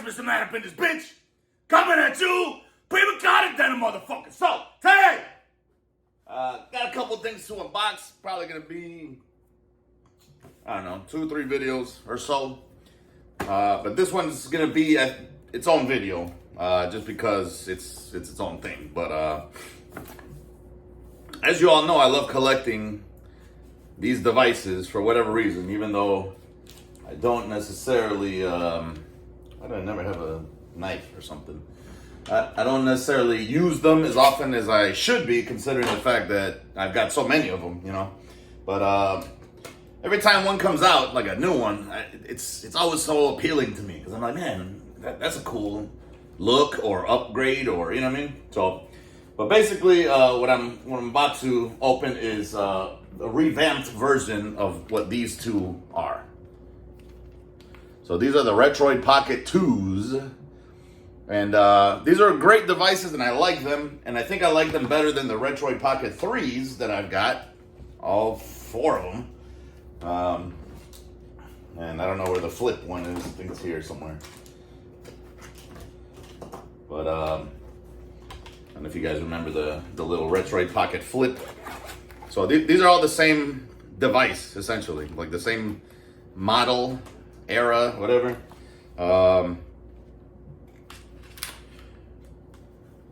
Mr. Man up in this bitch. Coming at you. Pre-recorded then, motherfucker. So, today, got a couple things to unbox. Probably gonna be, I don't know, 2 or 3 videos or so. But this one's gonna be its own video, just because it's its own thing. But as you all know, I love collecting these devices for whatever reason, even though I don't necessarily, I don't never have a knife or something. I don't necessarily use them as often as I should be, considering the fact that I've got so many of them, you know. But every time one comes out, like a new one, it's always so appealing to me, because I'm like, man, that's a cool look or upgrade, or, you know what I mean? So, but basically, what I'm about to open is a revamped version of what these two are. So these are the Retroid Pocket 2s. And these are great devices, and I like them. And I think I like them better than the Retroid Pocket 3s that I've got. All 4 of them. And I don't know where the flip one is. I think it's here somewhere. But I don't know if you guys remember the little Retroid Pocket flip. So these are all the same device, essentially. Like the same model, era, whatever.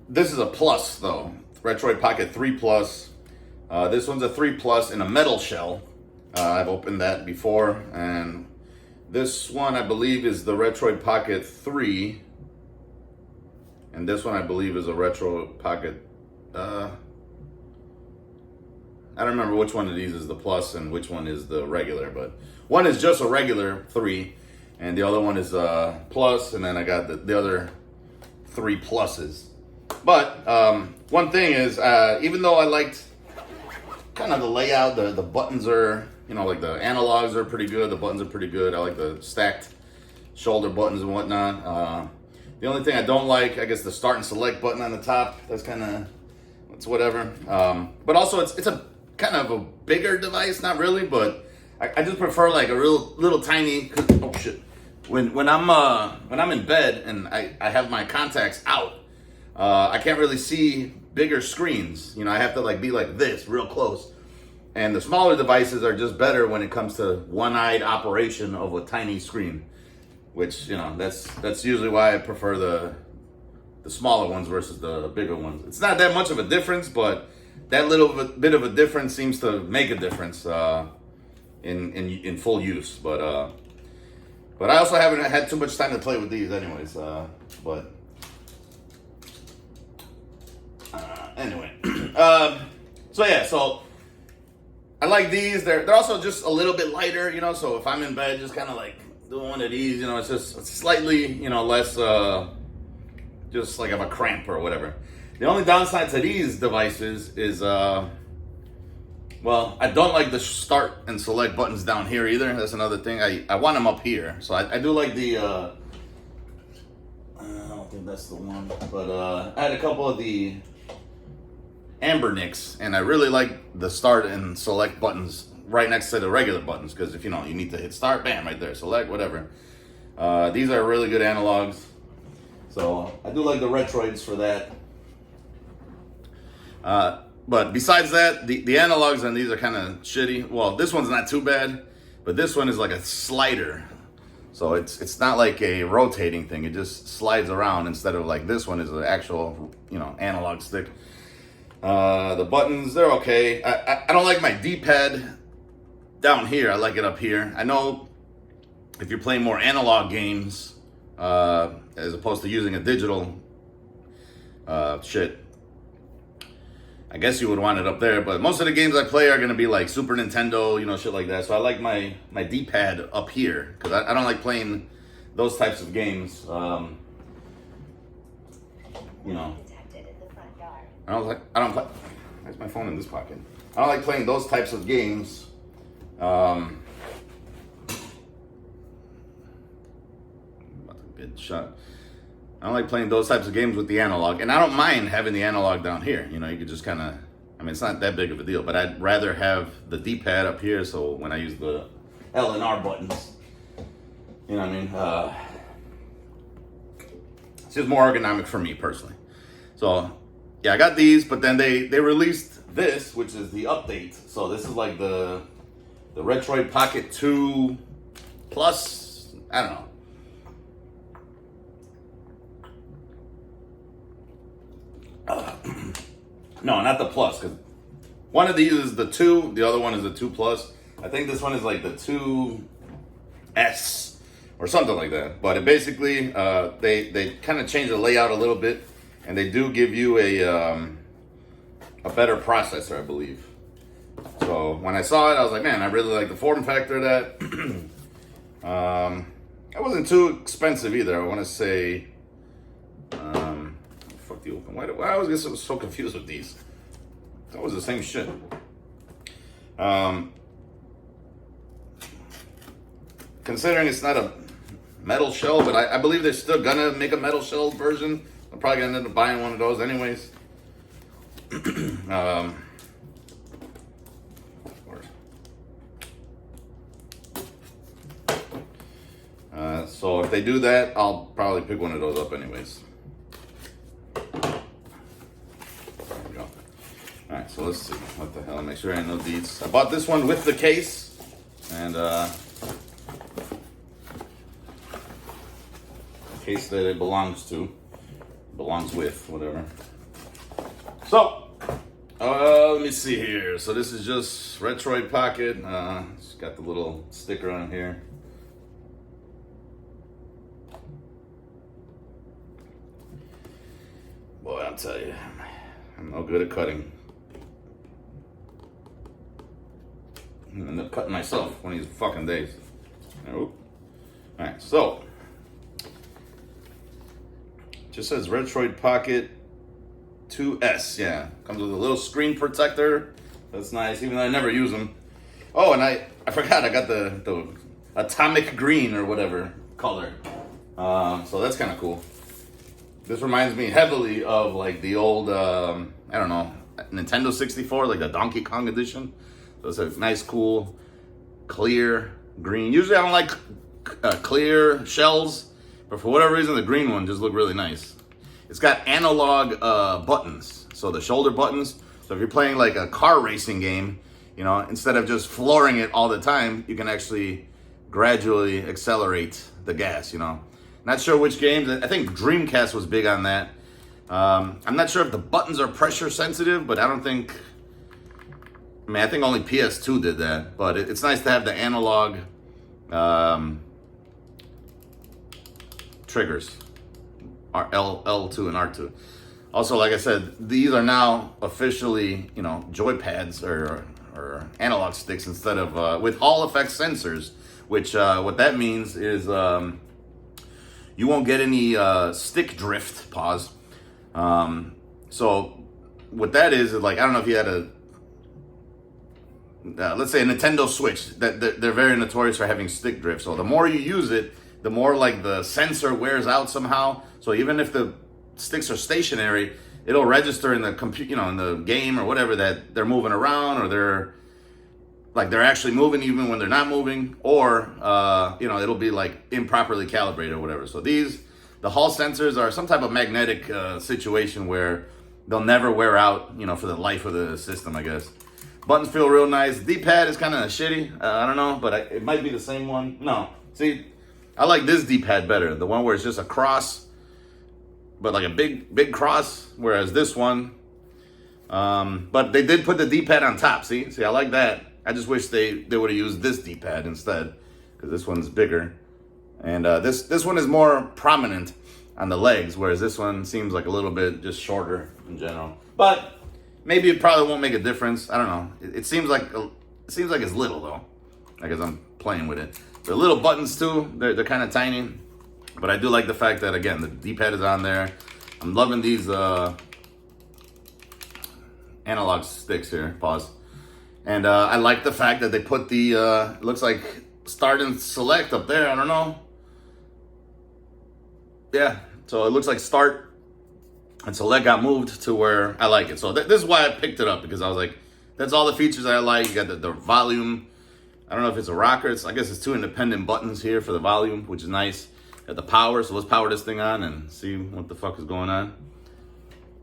This is a Plus, though. Retroid Pocket 3 Plus. This one's a 3 Plus in a metal shell. I've opened that before. And this one, I believe, is the Retroid Pocket 3. And this one, I believe, is a Retro Pocket... I don't remember which one of these is the Plus and which one is the regular. But one is just a regular 3. And the other one is a Plus. And then I got the other 3 Pluses. But one thing is, even though I liked kind of the layout, the buttons are, you know, like the analogs are pretty good, the buttons are pretty good. I like the stacked shoulder buttons and whatnot. The only thing I don't like, I guess, the start and select button on the top. That's kind of, it's whatever. But also, it's a kind of a bigger device, not really, but I just prefer like a little tiny. Oh shit! When I'm in bed and I have my contacts out. I can't really see bigger screens. You know, I have to like be like this, real close. And the smaller devices are just better when it comes to one-eyed operation of a tiny screen. Which, you know, that's usually why I prefer the smaller ones versus the bigger ones. It's not that much of a difference, but that little bit of a difference seems to make a difference in full use. But I also haven't had too much time to play with these anyways. Anyway, so yeah, so I like these. They're also just a little bit lighter, you know. So if I'm in bed, just kind of like doing one of these, you know, it's slightly, you know, less, just like of a cramp or whatever. The only downside to these devices is, well, I don't like the start and select buttons down here either. That's another thing. I want them up here. So I do like the, I don't think that's the one, but I had a couple of the Ambernicks, and I really like the start and select buttons right next to the regular buttons, because if you know, you need to hit start, bam, right there, select, whatever. These are really good analogs, so I do like the Retroids for that. But besides that, the analogs on these are kind of shitty. Well, this one's not too bad, but this one is like a slider, so it's not like a rotating thing. It just slides around instead of like this one is an actual, you know, analog stick. The buttons, they're okay. I don't like my D-pad down here. I like it up here. I know if you're playing more analog games, as opposed to using a digital shit, I guess you would want it up there. But most of the games I play are going to be like Super Nintendo, you know, shit like that. So I like my D-pad up here, because I don't like playing those types of games. You know. I don't play. Where's my phone in this pocket? I don't like playing those types of games. About to get shot. I don't like playing those types of games with the analog, and I don't mind having the analog down here. You know, you could just kind of. I mean, it's not that big of a deal, but I'd rather have the D-pad up here, so when I use the L and R buttons, you know what I mean. It's just more ergonomic for me personally. So yeah, I got these, but then they released this, which is the update. So this is like the Retroid Pocket 2 Plus. I don't know. No, not the Plus, because one of these is the 2, the other one is the 2 Plus. I think this one is like the 2S or something like that. But it basically, they kind of changed the layout a little bit, and they do give you a better processor, I believe. So when I saw it, I was like, man, I really like the form factor of that. It wasn't too expensive either. I want to say, fuck the open. Why I always get so confused with these? It's always the same shit. Considering it's not a metal shell, but I believe they're still gonna make a metal shell version. I'm probably gonna end up buying one of those anyways. So if they do that, I'll probably pick one of those up anyways. There we go. Alright, so let's see. What the hell? Make sure I know these. I bought this one with the case. And case that it belongs to. Belongs with, whatever. So, let me see here. So this is just Retroid Pocket. It's got the little sticker on here. Boy, I'll tell you, I'm no good at cutting. I end up cutting myself one of these fucking days. Nope. Alright, so just says Retroid Pocket 2S. Yeah, comes with a little screen protector. That's nice, even though I never use them. Oh, and I forgot I got the atomic green or whatever color. So that's kind of cool. This reminds me heavily of like the old, I don't know, Nintendo 64, like the Donkey Kong edition. So it's a nice, cool, clear green. Usually I don't like clear shells, but for whatever reason, the green one just looked really nice. It's got analog buttons, so the shoulder buttons. So if you're playing like a car racing game, you know, instead of just flooring it all the time, you can actually gradually accelerate the gas, you know. Not sure which games. I think Dreamcast was big on that. I'm not sure if the buttons are pressure sensitive, but I don't think... I mean, I think only PS2 did that. But it's nice to have the analog triggers. L2 and R2. Also, like I said, these are now officially, you know, joypads or analog sticks instead of... with Hall effect sensors, which what that means is... you won't get any stick drift, pause. So what that is like, I don't know if you had a, let's say a Nintendo Switch, they're very notorious for having stick drift. So the more you use it, the more like the sensor wears out somehow. So even if the sticks are stationary, it'll register in the you know, in the game or whatever that they're moving around, or they're actually moving even when they're not moving, or you know, it'll be like improperly calibrated or whatever. So the Hall sensors are some type of magnetic situation where they'll never wear out, you know, for the life of the system, I guess. Buttons feel real nice. D-pad is kind of shitty. I don't know, but it might be the same one. No, see, I like this D-pad better. The one where it's just a cross, but like a big cross. Whereas this one, but they did put the D-pad on top. See, I like that. I just wish they would have used this D-pad instead, because this one's bigger. And this one is more prominent on the legs, whereas this one seems like a little bit just shorter in general. But maybe it probably won't make a difference. I don't know. It seems like it's little though, like as I'm playing with it. The little buttons too, they're kind of tiny, but I do like the fact that, again, the D-pad is on there. I'm loving these analog sticks here. Pause. And I like the fact that they put the, it looks like start and select up there. I don't know. Yeah, so it looks like start and select got moved to where I like it. So this is why I picked it up, because I was like, that's all the features I like. You got the volume. I don't know if it's a rocker. I guess it's two independent buttons here for the volume, which is nice. Got the power, so let's power this thing on and see what the fuck is going on.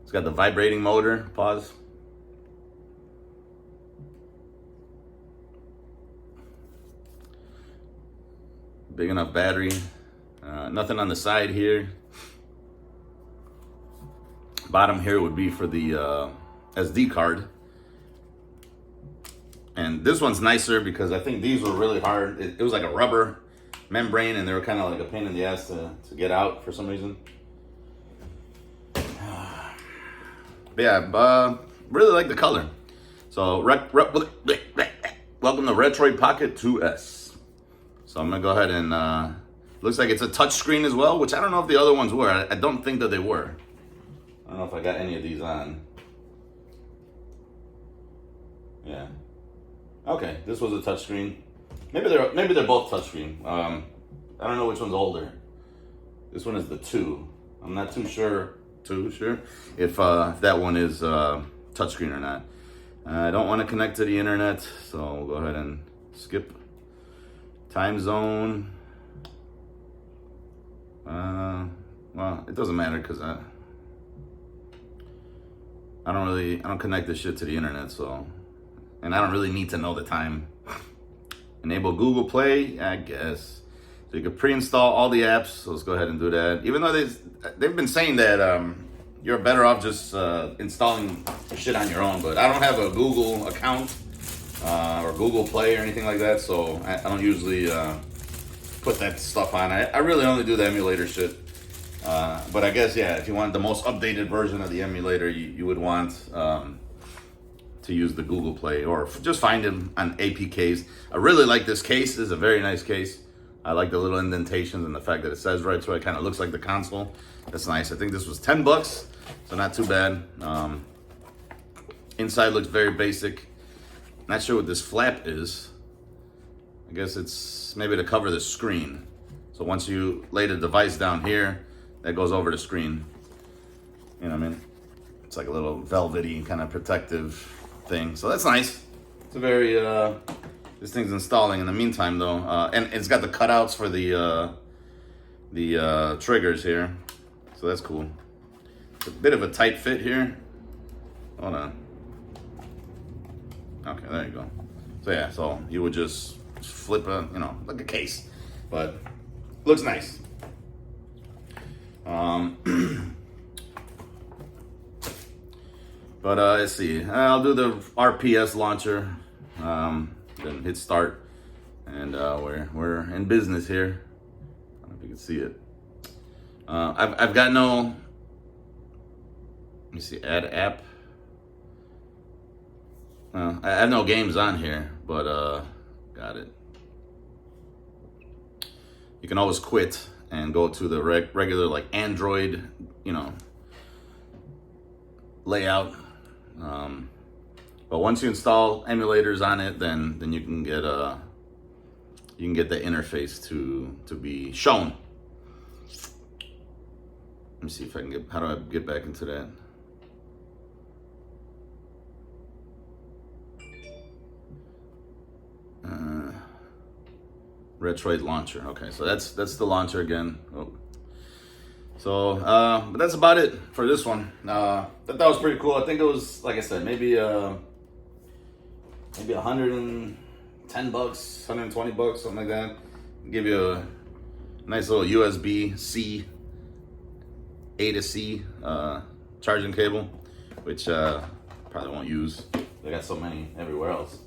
It's got the vibrating motor. Pause. Big enough battery. Nothing on the side here. Bottom here would be for the SD card. And this one's nicer because I think these were really hard. It was like a rubber membrane and they were kind of like a pain in the ass to get out for some reason. But yeah, really like the color. So welcome to Retroid Pocket 2S. So I'm gonna go ahead and looks like it's a touch screen as well, which I don't know if the other ones were. I don't think that they were. I don't know if I got any of these on. Yeah. Okay, this was a touchscreen. Maybe they're both touchscreen. I don't know which one's older. This one is the 2. I'm not too sure if that one is touchscreen or not. I don't want to connect to the internet, so we'll go ahead and skip. Time zone. Well, it doesn't matter because I don't connect this shit to the internet, so. And I don't really need to know the time. Enable Google Play, I guess. So you can pre-install all the apps. So let's go ahead and do that. Even though they've been saying that you're better off just installing shit on your own. But I don't have a Google account or Google Play or anything like that. So I don't usually put that stuff on. I really only do the emulator shit. But I guess, yeah, if you want the most updated version of the emulator, you would want to use the Google Play or just find them on APKs. I really like this case. This is a very nice case. I like the little indentations and the fact that it says right, so it kind of looks like the console. That's nice. I think this was $10, so not too bad. Inside looks very basic. Not sure what this flap is. I guess it's maybe to cover the screen. So once you lay the device down here, that goes over the screen. You know what I mean? It's like a little velvety kind of protective thing. So that's nice. It's a very, this thing's installing in the meantime though. And it's got the cutouts for the triggers here. So that's cool. It's a bit of a tight fit here. Hold on. Okay, there you go. So yeah, so you would just flip like a case, but looks nice. But let's see. I'll do the RPS launcher. Then hit start, and we're in business here. I don't know if you can see it. I've got no. Let me see. Add app. I have no games on here, but got it. You can always quit and go to the regular like Android, layout. But once you install emulators on it, then you can get the interface to be shown. Let me see if I can how do I get back into that? Retroid launcher. Okay, so that's the launcher again. Oh. So, but that's about it for this one. That was pretty cool. I think it was, like I said, maybe $110, $120, something like that. Give you a nice little USB-C, A to C charging cable, which probably won't use. They got so many everywhere else.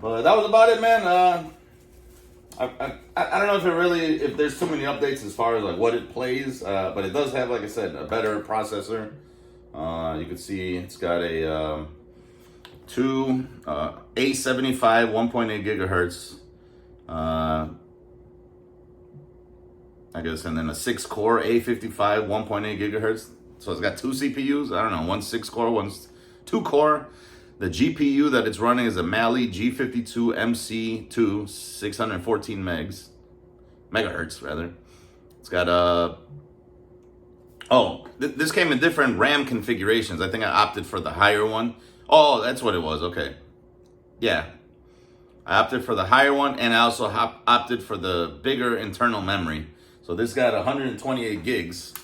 But that was about it, man. I don't know if there's too many updates as far as like what it plays, but it does have, like I said, a better processor. You can see it's got a A75 1.8 gigahertz, I guess, and then a 6-core A55 1.8 gigahertz. So it's got 2 CPUs. I don't know, one's 6-core, one's 2-core. The GPU that it's running is a Mali G52 MC2, 614 megahertz rather. It's got this came in different RAM configurations. I think I opted for the higher one. Oh, that's what it was. Okay, yeah, I opted for the higher one, and I also opted for the bigger internal memory. So So this got 128 gigs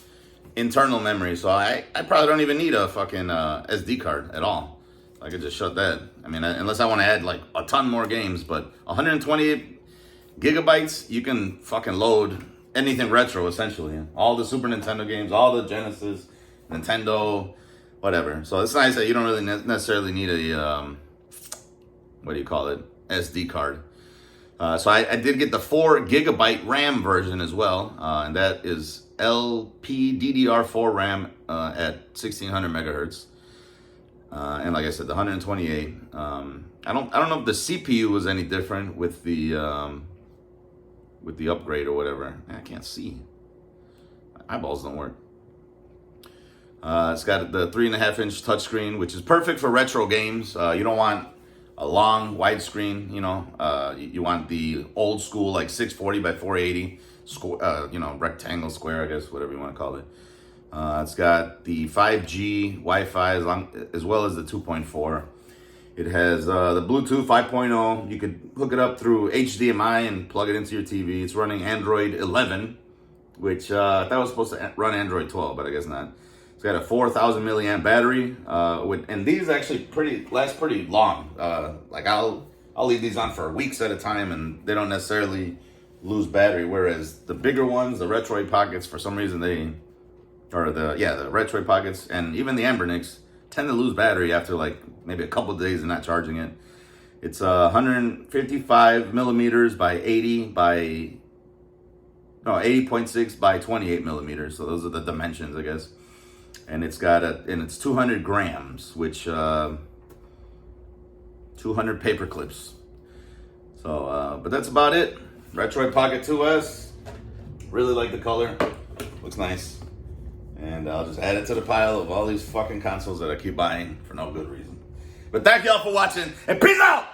internal memory. So I probably don't even need a fucking SD card at all. I could just shut that. I mean, unless I want to add like a ton more games, but 128 gigabytes, you can fucking load anything retro essentially. All the Super Nintendo games, all the Genesis, Nintendo, whatever. So it's nice that you don't really necessarily need a, what do you call it? SD card. So I did get the 4 gigabyte RAM version as well. And that is LPDDR4 RAM at 1600 megahertz. And like I said, the 128. I don't know if the CPU was any different with the upgrade or whatever. I can't see. My eyeballs don't work. It's got the 3.5-inch touchscreen, which is perfect for retro games. You don't want a long widescreen, you know. You want the old school like 640 by 480, you know, rectangle, square, I guess, whatever you want to call it. It's got the 5G Wi-Fi as well as the 2.4. It has the Bluetooth 5.0. You could hook it up through HDMI and plug it into your TV. It's running Android 11, which I thought was supposed to run Android 12, but I guess not. It's got a 4,000 milliamp battery, and these actually last pretty long. Like I'll leave these on for weeks at a time, and they don't necessarily lose battery. Whereas the bigger ones, the Retroid Pockets, for some reason the Retroid Pockets and even the Anbernics tend to lose battery after like maybe a couple of days of not charging it. It's 155 millimeters by 80.6 by 28 millimeters. So those are the dimensions, I guess. And it's got it's 200 grams, which 200 paper clips. So, but that's about it. Retroid Pocket 2S. Really like the color. Looks nice. And I'll just add it to the pile of all these fucking consoles that I keep buying for no good reason. But thank y'all for watching, and peace out!